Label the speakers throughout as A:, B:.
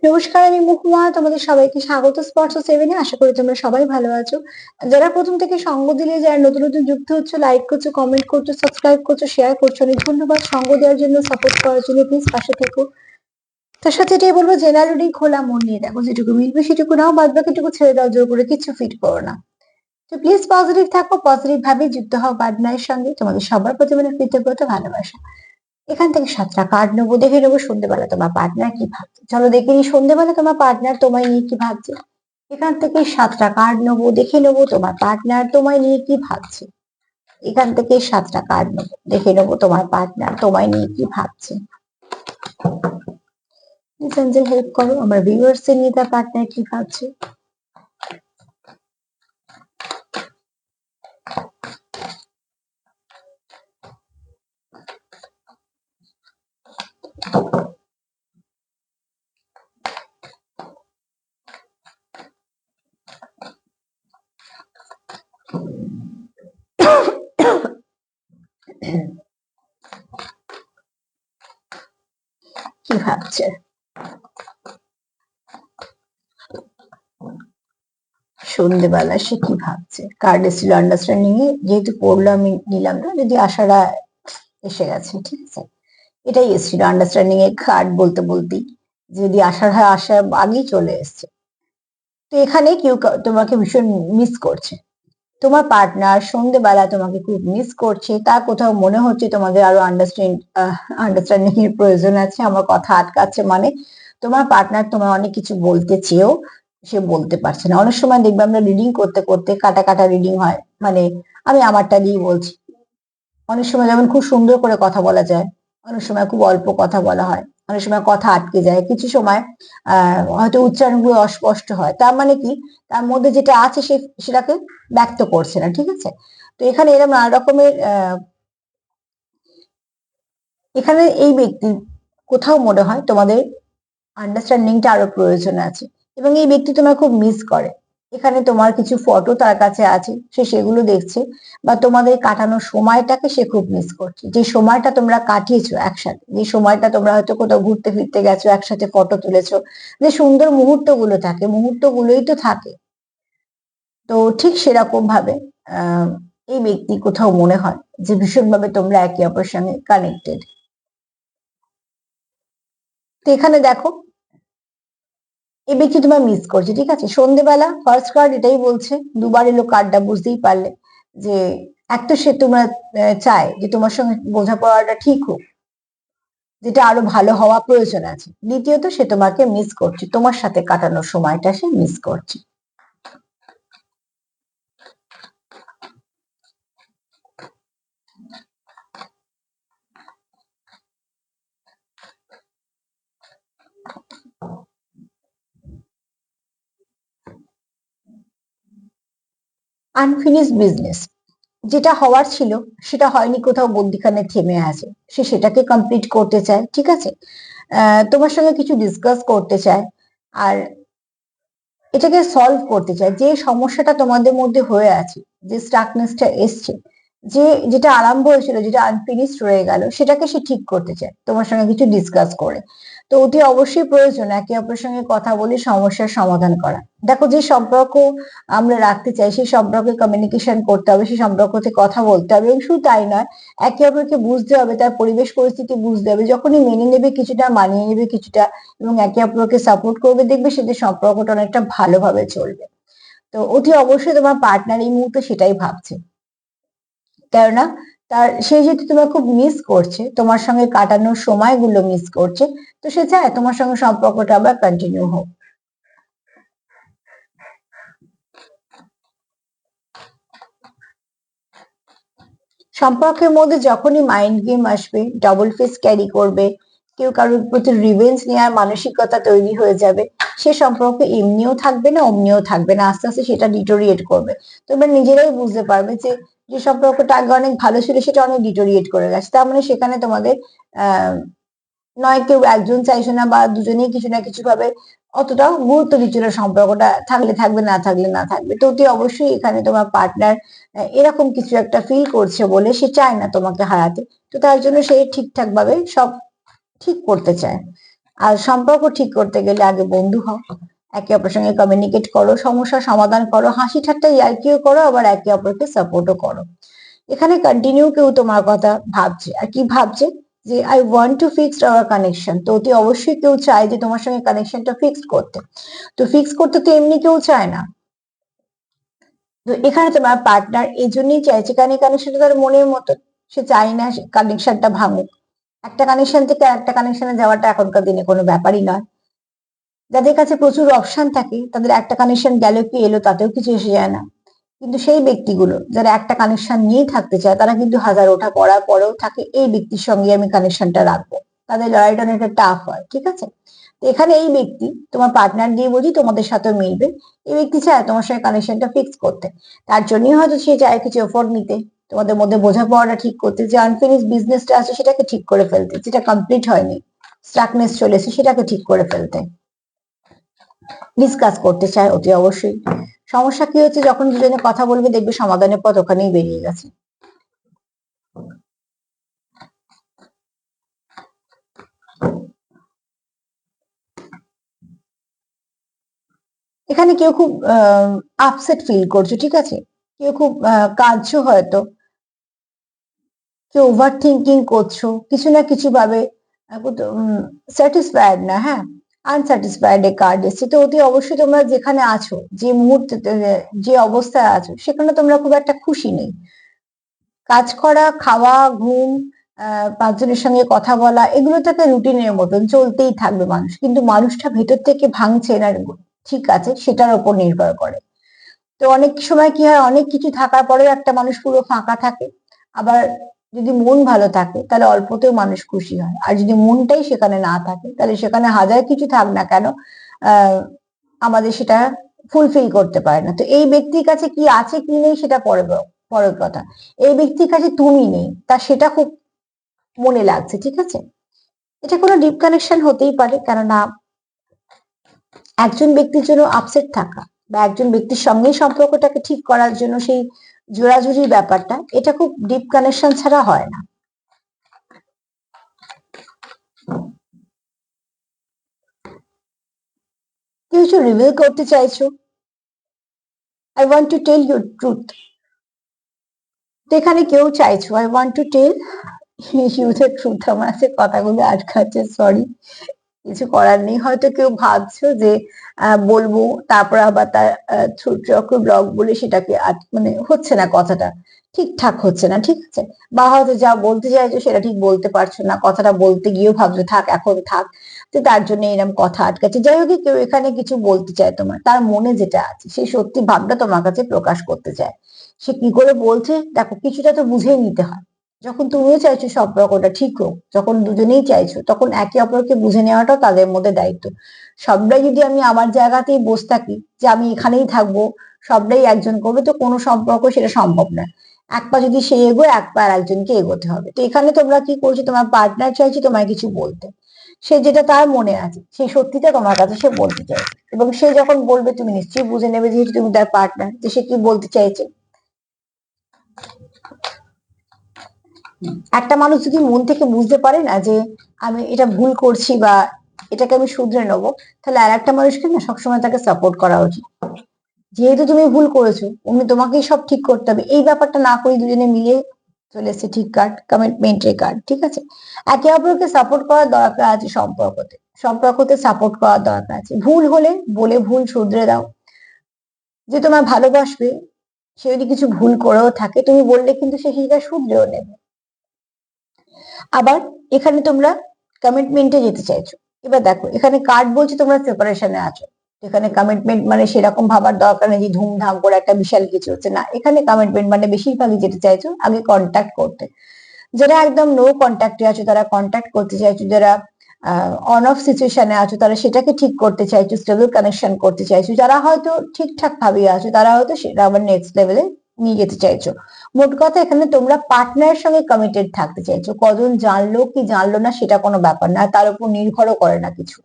A: নমস্কার, আমি মহুয়া। তোমাদের সবাইকে স্বাগত স্পর্শ সেভেনে। আশা করি তোমরা সবাই ভালো আছো। যারা প্রথম থেকে সঙ্গ দিলে, যারা নতুন নতুন যুক্ত হচ্ছে, লাইক করছো, কমেন্ট করছো, সাবস্ক্রাইব করছো, শেয়ার করছো, অনেক ধন্যবাদ। সঙ্গ দেওয়ার জন্য, সাপোর্ট করার জন্য প্লিজ পাশে থেকো। তার সাথে এটাই বলবো, জেনারেলি খোলা মন নিয়ে দেখো, যেটুকু মিলবে সেটুকু নাও, বাদ বাকিটুকু ছেড়ে দাও, জোর করে কিছু ফিট করো না। তো প্লিজ পজিটিভ থাকো, পজিটিভ ভাবে যুক্ত হও পার্টনারের সঙ্গে। তোমাদের সবার প্রতি মানে কৃতজ্ঞতা, ভালোবাসা। এখান থেকে 7টা কার্ড নেবো, দেখে নেবো সন্ধ্যেবেলা তোমার পার্টনার কি ভাবছে। চলো দেখে নি সন্ধ্যেবেলা তোমার পার্টনার তোমায় নিয়ে কি ভাবছে। এখান থেকে 7টা কার্ড নেবো, দেখে নেবো তোমার পার্টনার তোমায় নিয়ে কি ভাবছে। এখান থেকে 7টা কার্ড নেবো, দেখে নেবো তোমার পার্টনার তোমায় নিয়ে কি ভাবছে। হেল্প করো, আমার ভিউয়ার্স নিয়ে তার পার্টনার কি ভাবছে। কি ভাবছে সন্ধ্যেবেলা, সে কি ভাবছে। কার্ড এসেছিল আন্ডারস্ট্যান্ডিং এ, যেহেতু পড়লো আমি নিলাম না, যদি আশারা এসে গেছে। ঠিক আছে, এটাই এসেছিল আন্ডারস্ট্যান্ডিং এর কার্ড বলতে বলতেই, যদি আসার হয় আসার আগেই চলে এসছে। তো এখানে কেউ তোমাকে ভীষণ মিস করছে। তোমার পার্টনার সন্ধ্যেবেলা তোমাকে খুব মিস করছে, তার কোথাও মনে হচ্ছে তোমাদের আরো আন্ডারস্ট্যান্ডিং এর প্রয়োজন আছে। আমার কথা আটকাচ্ছে, মানে তোমার পার্টনার তোমার অনেক কিছু বলতে চেয়েও সে বলতে পারছে না। অনেক সময় দেখবে আমরা রিডিং করতে করতে কাটা কাটা রিডিং হয়, মানে আমি আমারটা দিয়ে বলছি। অনেক সময় যেমন খুব সুন্দর করে কথা বলা যায়, অনেক সময় খুব অল্প কথা বলা হয়, অনেক সময় কথা আটকে যায়, কিছু সময় হয়তো উচ্চারণগুলো অস্পষ্ট হয়। তার মানে কি, তার মধ্যে যেটা আছে সে সেটাকে ব্যক্ত করছে না। ঠিক আছে, তো এখানে এরকম নানা রকমের এখানে এই ব্যক্তি কোথাও মনে হয় তোমাদের আন্ডারস্ট্যান্ডিংটা আরো প্রয়োজন আছে, এবং এই ব্যক্তি তোমার খুব মিস করে। এখানে তোমার কিছু ফটো তার কাছে আছে, সে সেগুলো দেখছে, বা তোমাদের কাটানোর সময়টাকে সে খুব মিস করছে। যে সময়টা তোমরা কাটিয়েছো একসাথে, যে সময়টা তোমরা হয়তো কোথাও ঘুরতে ফিরতে গেছো, একসাথে ফটো তুলেছো, যে সুন্দর মুহূর্তগুলো থাকে, মুহূর্তগুলোই তো থাকে। তো ঠিক সেরকম ভাবে আহ এই ব্যক্তি কোথাও মনে হয় যে ভীষণভাবে তোমরা একে অপরের সঙ্গে কানেক্টেড। তো এখানে দেখো, এই ব্যক্তি তোমার মিস করছে। ঠিক আছে, সন্ধ্যেবেলা ফার্স্ট কার্ড এটাই বলছে, দুবার এলো কার্ডটা, বুঝতেই পারলে যে এক তো সে তোমার চায় যে তোমার সঙ্গে বোঝাপড়াটা ঠিক হোক, যেটা আরো ভালো হওয়া প্রয়োজন আছে। দ্বিতীয়ত সে তোমাকে মিস করছে, তোমার সাথে কাটানোর সময়টা সে মিস করছে। আনফিনিশ বিজনেস, যেটা হওয়ার ছিল সেটা হয়নি, কোথাও মধ্যিখানে থেমে আছে, সে সেটাকে কমপ্লিট করতে চায়। ঠিক আছে, তোমার সঙ্গে কিছু ডিসকাস করতে চায়, আর এটাকে সলভ করতে চায়। যে সমস্যাটা তোমাদের মধ্যে হয়ে আছে, যে স্টাকনেসটা এসছে, যে যেটা আরম্ভ হয়েছিল, যেটা আনফিনিশড রয়ে গেল, সেটাকে সে ঠিক করতে চায় তোমার সঙ্গে কিছু ডিসকাস করে। তো অতি অবশ্যই প্রয়োজন একে অপরের সঙ্গে কথা বলে সমস্যার সমাধান করা। দেখো, যে সম্পর্ক আমরা রাখতে চাই সেই সম্পর্কে কমিউনিকেশন করতে হবে, সেই সম্পর্কতে কথা বলতে হবে, এবং শুধু তাই নয়, একে অপরকে বুঝতে হবে, তার পরিবেশ পরিস্থিতি বুঝতে হবে। যখনই মেনে নেবে কিছুটা, মানিয়ে নেবে কিছুটা, এবং একে অপরকে সাপোর্ট করবে, দেখবে সেদের সম্পর্কটা অনেকটা ভালোভাবে চলবে। তো অতি অবশ্যই তোমার পার্টনার এই মুহূর্তে সেটাই ভাবছে, কেননা সে যেহেতু তোমার খুব মিস করছে, তোমার সঙ্গে কাটানোর সময়গুলো মিস করছে, তো সে চায় তোমার সঙ্গে সম্পর্কটা আবার কন্টিনিউ হোক। সম্পর্কের মধ্যে যখনই মাইন্ড গেম আসবে, ডবল ফেস ক্যারি করবে, কেউ কারোর প্রতি রিভেঞ্জ নেওয়ার মানসিকতা তৈরি হয়ে যাবে, সে সম্পর্ক এমনিও থাকবে না, অমনিও থাকবে না, আস্তে আস্তে সেটা ডিটোরিয়েট করবে। তোমরা নিজেরাই বুঝতে পারবে যে যে সম্পর্কটা আগে অনেক ভালো ছিল সেটা অনেক ডিটোরিয়েট করে গেছে। তার মানে সেখানে তোমাদের আহ নয় কেউ একজন চাইছো না, বা দুজনেই কিছু না কিছু ভাবে অতটাও গুরুত্ব দিচ্ছ না, সম্পর্কটা থাকলে থাকবে, না থাকলে না থাকবে। তো অতি অবশ্যই এখানে তোমার পার্টনার এরকম কিছু একটা ফিল করছে বলে সে চায় না তোমাকে হারাতে। তো তার জন্য সে ঠিকঠাক ভাবে সব ঠিক করতে চায়। আর সম্পর্ক ঠিক করতে গেলে আগে বন্ধু হও, একে অপরের সঙ্গে কমিউনিকেট করো, সমস্যার সমাধান করো, হাসি ঠাট্টা ইয়ার্কিও করো, আবার একে অপরকে সাপোর্টও করো। এখানে কন্টিনিউ কেউ তোমার কথা ভাবছে, আর কি ভাবছে, যে I want to fix hour connection. তো অতি অবশ্যই কেউ চায় যে তোমার সঙ্গে কানেকশনটা ফিক্সড করতে। তো ফিক্স করতে তো এমনি কেউ চায় না। তো এখানে তোমার পার্টনার এই জন্যই চাইছে, কারণ এই কানেকশনটা তার মনের মতো, সে চায় না কানেকশনটা ভাঙুক। একটা কানেকশন থেকে একটা কানেকশনে যাওয়াটা এখনকার দিনে কোনো ব্যাপারই নয়। যাদের কাছে প্রচুর অপশন থাকে তাদের একটা কানেকশন গেল কি এলো তাতেও কিছু এসে যায় না। কিন্তু সেই ব্যক্তিগুলো যারা একটা কানেকশন নিয়েই থাকতে চায়, তারা কিন্তু হাজার ওঠা পড়ার পরেও থাকে এই ব্যক্তির সঙ্গে আমি কানেকশনটা রাখবো। তাদের লড়াইটা অনেকটা টাফ হয়, ঠিক আছে। তো এখানে এই ব্যক্তি তোমার পার্টনার দিয়ে বলছি তোমাদের সাথে মিলবে, এই ব্যক্তি চায় তোমার সঙ্গে কানেকশনটা ফিক্স করতে। তার জন্যই হয়তো সে চায় কিছু এফোর্ট নিতে, তোমাদের মধ্যে বোঝাপড়াটা ঠিক করতে, যে আনফিনিশ বিজনেসটা আছে সেটাকে ঠিক করে ফেলতে, যেটা কমপ্লিট হয়নি, স্টাকনেস চলেছে সেটাকে ঠিক করে ফেলতে ডিসকাস করতে চায় অতি অবশ্যই। সমস্যা কি হচ্ছে, যখন দুজনে কথা বলবে দেখবে সমাধানের পথ ওখানেই বেরিয়ে গেছে। এখানে কেউ খুব আপসেট ফিল করছো, ঠিক আছে, কেউ খুব কাঁদছো হয়তো, কেউ ওভার থিঙ্কিং করছো, কিছু না কিছু ভাবে স্যাটিসফাইড না, হ্যাঁ, আনস্যাটিসফাইড এ কার্ড এসছে। তো অতি অবশ্যই তোমরা যেখানে আছো, যে মুহূর্তে যে অবস্থায় আছো, সেখানে তোমরা খুব একটা খুশি নেই। কাজ করা, খাওয়া, ঘুম, পাঁচজনের সঙ্গে কথা বলা, এগুলো তাকে রুটিনের মতন চলতেই থাকবে মানুষ, কিন্তু মানুষটা ভেতর থেকে ভাঙছে না, ঠিক আছে, সেটার উপর নির্ভর করে। তো অনেক সময় কি হয়, অনেক কিছু থাকার পরেও একটা মানুষ পুরো ফাঁকা থাকে। আবার যদি মন ভালো থাকে তাহলে অল্পতেও মানুষ খুশি হয়, আর যদি মনটাই সেখানে না থাকে তাহলে সেখানে হাজার কিছু থাক না কেন, আহ আমাদের সেটা ফুলফিল করতে পারে না। তো এই ব্যক্তির কাছে কি আছে কি নেই সেটা পরের কথা। এই ব্যক্তির কাছে তুমি নেই, তা সেটা খুব মনে লাগছে, ঠিক আছে। এটা কোনো ডিপ কানেকশন হতেই পারে, কেননা একজন ব্যক্তির জন্য আপসেট থাকা বা একজন ব্যক্তির সঙ্গেই সম্পর্কটাকে ঠিক করার জন্য সেই জোরাজুরির ব্যাপারটা, এটা খুব ডিপ কানেকশন ছাড়া হয় না। কেউ কিছু রিভিল করতে চাইছো, I want to tell you truth. তো এখানে কেউ চাইছো I want to tell you the truth. আমার আছে কথাগুলো আটকাচ্ছে, সরি, কিছু করার নেই। হয়তো কেউ ভাবছো যে বলবো, তারপর আবার তার চক্র ব্লক বলে সেটাকে মানে হচ্ছে না, কথাটা ঠিকঠাক হচ্ছে না, ঠিক আছে। বা হয়তো যা বলতে চাইছো সেটা ঠিক বলতে পারছো না, কথাটা বলতে গিয়েও ভাবছো থাক এখন থাক, তো তার জন্য এরকম কথা আটকাচ্ছে। যাই হোক, কেউ এখানে কিছু বলতে চায় তোমার, তার মনে যেটা আছে সেই সত্যি ভাবটা তোমার কাছে প্রকাশ করতে চায়। সে কি করে বলছে দেখো, কিছুটা তো বুঝেই নিতে হয়। যখন তুমিও চাইছো সম্পর্কটা ঠিক হোক, যখন দুজনেই চাইছো, তখন একে অপরকে বুঝে নেওয়াটাও তাদের মধ্যে দায়িত্ব। সবটাই যদি আমি আমার জায়গাতেই বসে থাকি যে আমি এখানেই থাকবো, সবটাই একজন করবে, তো কোনো সম্পর্ক সেটা সম্ভব না। এক পা যদি সে এগোয়, এক পা আর একজনকে এগোতে হবে। তো এখানে তোমরা কি করছো, তোমার পার্টনার চাইছে তোমায় কিছু বলতে, সে যেটা তার মনে আছে সেই সত্যিটা তোমার কাছে সে বলতে চাইছে, এবং সে যখন বলবে তুমি নিশ্চয়ই বুঝে নেবে, যেহেতু তুমি তার পার্টনার, যে সে কি বলতে চাইছে। একটা মানুষ যদি মন থেকে বুঝতে পারে না যে আমি এটা ভুল করছি বা এটাকে আমি শুধরে নেবো, তাহলে আর একটা মানুষকে না সবসময় তাকে সাপোর্ট করা উচিত। যেহেতু তুমি ভুল করেছো, অমনি তোমাকেই সব ঠিক করতে হবে এই ব্যাপারটা না করে দুজনে মিলে চলে এসছে ঠিক কার্ড, কমিটমেন্টের কার্ড, ঠিক আছে। একে অপরকে সাপোর্ট করার দরকার আছে সম্পর্কতে, সম্পর্কতে সাপোর্ট করার দরকার আছে। ভুল হলে বলে ভুল শুধরে দাও। যে তোমার ভালোবাসবে সে যদি কিছু ভুল করেও থাকে, তুমি বললে কিন্তু সে সেটা শুধরেও নেবে। আবার এখানে তোমরা কমিটমেন্টে যেতে চাইছো। এবার দেখো, এখানে কার্ড বলছে তোমরা সেপারেশনে আছো। এখানে কমিটমেন্ট মানে সেরকম ভাবার দরকার নেই যে ধুমধাম করে একটা বিশাল কিছু হচ্ছে না। এখানে কমিটমেন্ট মানে বেশিরভাগই যেতে চাইছো আগে কন্ট্যাক্ট করতে। যারা একদম নো কন্ট্যাক্টে আছো তারা কন্ট্যাক্ট করতে চাইছো, যারা অন অফ সিচুয়েশনে আছো তারা সেটাকে ঠিক করতে চাইছো, স্টেবল কানেকশন করতে চাইছো, যারা হয়তো ঠিকঠাক ভাবে আছো তারা হয়তো সেটা আবার নেক্সট লেভেলে নিয়ে যেতে চাইছো। মোট কথা, এখানে তোমরা পার্টনারের সঙ্গে কমিটেড থাকতে চাইছো। কজন জানলো কি জানলো না সেটা কোনো ব্যাপার না, তার উপর নির্ভরও করে না কিছু।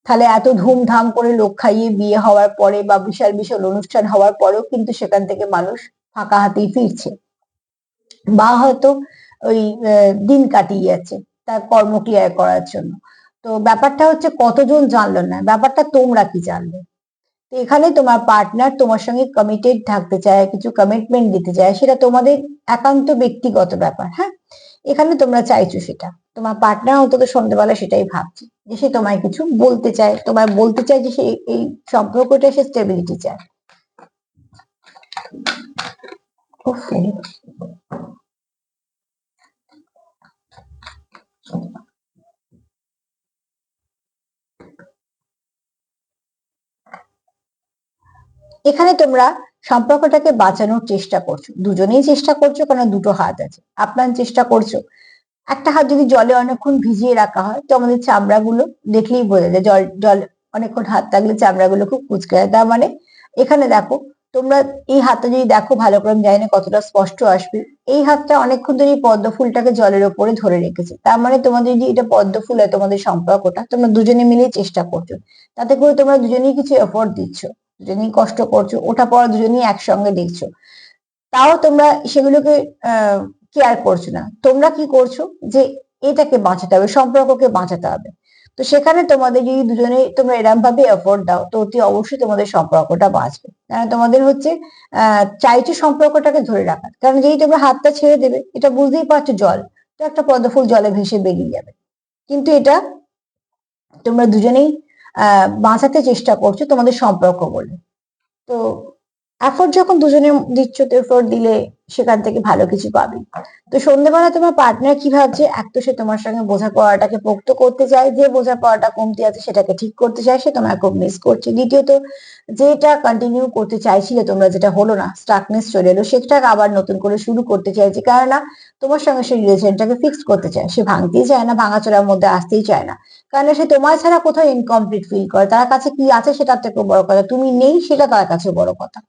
A: তাহলে এত ধুমধাম করে লোক খাইয়ে বিয়ে হওয়ার পরে বা বিশাল বিশাল অনুষ্ঠান হওয়ার পরেও কিন্তু সেখান থেকে মানুষ ফাঁকা হাতেই ফিরছে, বা হয়তো ওই দিন কাটিয়ে যাচ্ছে তার কর্মক্রিয়া করার জন্য। তো ব্যাপারটা হচ্ছে কতজন জানলো না, ব্যাপারটা তোমরা কি জানলে। তো এখানে তোমার পার্টনার তোমার সঙ্গে কমিটেড থাকতে চায়, কিছু কমিটমেন্ট দিতে চায়, সেটা তোমাদের একান্ত ব্যক্তিগত ব্যাপার। হ্যাঁ, এখানে তোমরা চাইছো সেটা, তোমার পার্টনার অন্তত সন্ধ্যেবেলা সেটাই ভাবছে যে সে তোমায় কিছু বলতে চায়, তোমায় বলতে চায় যে সে এই সম্পর্কটা সে স্টেবিলিটি চায়। এখানে তোমরা সম্পর্কটাকে বাঁচানোর চেষ্টা করছো, দুজনেই চেষ্টা করছো, কারণ দুটো হাত আছে, আপ্রাণ চেষ্টা করছো। একটা হাত যদি জলে অনেকক্ষণ ভিজিয়ে রাখা হয় তো আমাদের চামড়াগুলো দেখলেই বোঝা যায়, জল জল অনেকক্ষণ হাত থাকলে চামড়াগুলো খুব কুঁচকে যায়। তার মানে এখানে দেখো, তোমরা এই হাতটা যদি দেখো ভালো করে, আমি জানি না কতটা স্পষ্ট আসবে, এই হাতটা অনেকক্ষণ ধরে এই পদ্ম ফুলটাকে জলের ওপরে ধরে রেখেছে। তার মানে তোমাদের যদি এটা পদ্ম ফুল হয়, তোমাদের সম্পর্কটা তোমরা দুজনে মিলেই চেষ্টা করছো, তাতে করে তোমরা দুজনেই কিছু এফোর্ট দিচ্ছ, দুজনেই কষ্ট করছো, ওঠা পড়া দুজনেই একসঙ্গে দেখছো, তাও তোমরা সেগুলোকে কেয়ার করছো না। তোমরা কি করছো যে এটাকে বাঁচাতে হবে, সম্পর্ককে বাঁচাতে হবে। তো সেখানে তোমাদের যদি দুজনে তোমরা এরম ভাবে এফোর্ট দাও, তো অতি অবশ্যই তোমাদের সম্পর্কটা বাঁচবে। কারণ তোমাদের হচ্ছে চাইছো সম্পর্কটাকে ধরে রাখার, কারণ যেই তোমরা হাতটা ছেড়ে দেবে, এটা বুঝতেই পারছো জল, তো একটা পদ্মফুল জলে ভেসে বেরিয়ে যাবে। কিন্তু এটা তোমরা দুজনেই বাঁচাতে চেষ্টা করছো তোমাদের সম্পর্ক বলে। তো এফোর্ট যখন দুজনে দিচ্ছ, তো এফোর্ট দিলে সেখান থেকে ভালো কিছু পাবে। তো সন্ধ্যেবেলা তোমার পার্টনার কি ভাবছে, এক তো সে তোমার সঙ্গে বোঝাপড়াটাকে পোক্ত করতে চায়, যে বোঝাপড়াটা কমতি আছে সেটাকে ঠিক করতে চায়, সে তোমায় খুব মিস করছে। দ্বিতীয়ত, যেটা কন্টিনিউ করতে চাইছিলে তোমরা, যেটা হলো না, স্টাকনেস চলে এলো, সেটাকে আবার নতুন করে শুরু করতে চাইছে, কেননা তোমার সঙ্গে সে রিলেশনটাকে ফিক্স করতে চায়, সে ভাঙতেই চায় না, ভাঙাচোরার মধ্যে আসতেই চায় না, কারণ সে তোমার ছাড়া কোথাও ইনকমপ্লিট ফিল করে। তার কাছে কি আছে সেটার থেকে বড় কথা তুমি নেই, সেটা তার কাছে বড় কথা।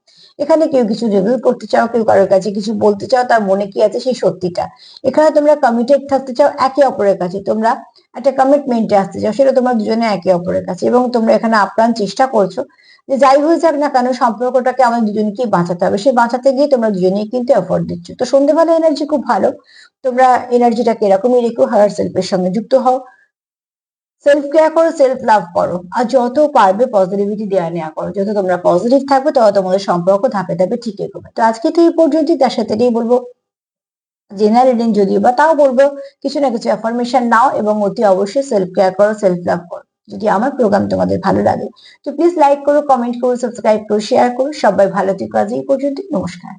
A: এখানে কেউ কিছু রিভিল করতে চাও, কেউ কারোর কাছে কিছু বলতে চাও, তার মনে কি আছে সেই সত্যিটা। এখানে তোমরা কমিটেড থাকতে চাও একে অপরের কাছে, তোমরা একটা কমিটমেন্টে আসতে চাও, সেটা তোমরা দুজনে একে অপরের কাছে, এবং তোমরা এখানে আপ্রাণ চেষ্টা করছো যে যাই হয়ে যাক না কেন সম্পর্কটাকে আমাদের দুজনকেই বাঁচাতে হবে। সেই বাঁচাতে গিয়ে তোমরা দুজনেই কিন্তু এফোর্ট দিচ্ছ। তো সন্ধ্যেবেলা এনার্জি খুব ভালো, তোমরা এনার্জিটাকে এরকমই রেখো, হায়ার সেলফের সঙ্গে যুক্ত হও, সেলফ কেয়ার করো, সেলফ লাভ করো, আর যত পারবে পজিটিভিটি দেওয়া নেওয়া করো। যত তোমরা পজিটিভ থাকবে তত তোমাদের সম্পর্ক ধাপে ধাপে ঠিক এগোবে। তো আজকে তো এই পর্যন্তই, তার সাথে এটাই বলবো, জেনারেল রিডিং যদিও বা, তাও বলবো কিছু না কিছু অ্যাফার্মেশন নাও এবং অতি অবশ্যই সেলফ কেয়ার করো, সেলফ লাভ করো। যদি আমার প্রোগ্রাম তোমাদের ভালো লাগে তো প্লিজ লাইক করো, কমেন্ট করো, সাবস্ক্রাইব করো, শেয়ার করো। সবাই ভালো থেকো, আজ এই পর্যন্ত, নমস্কার।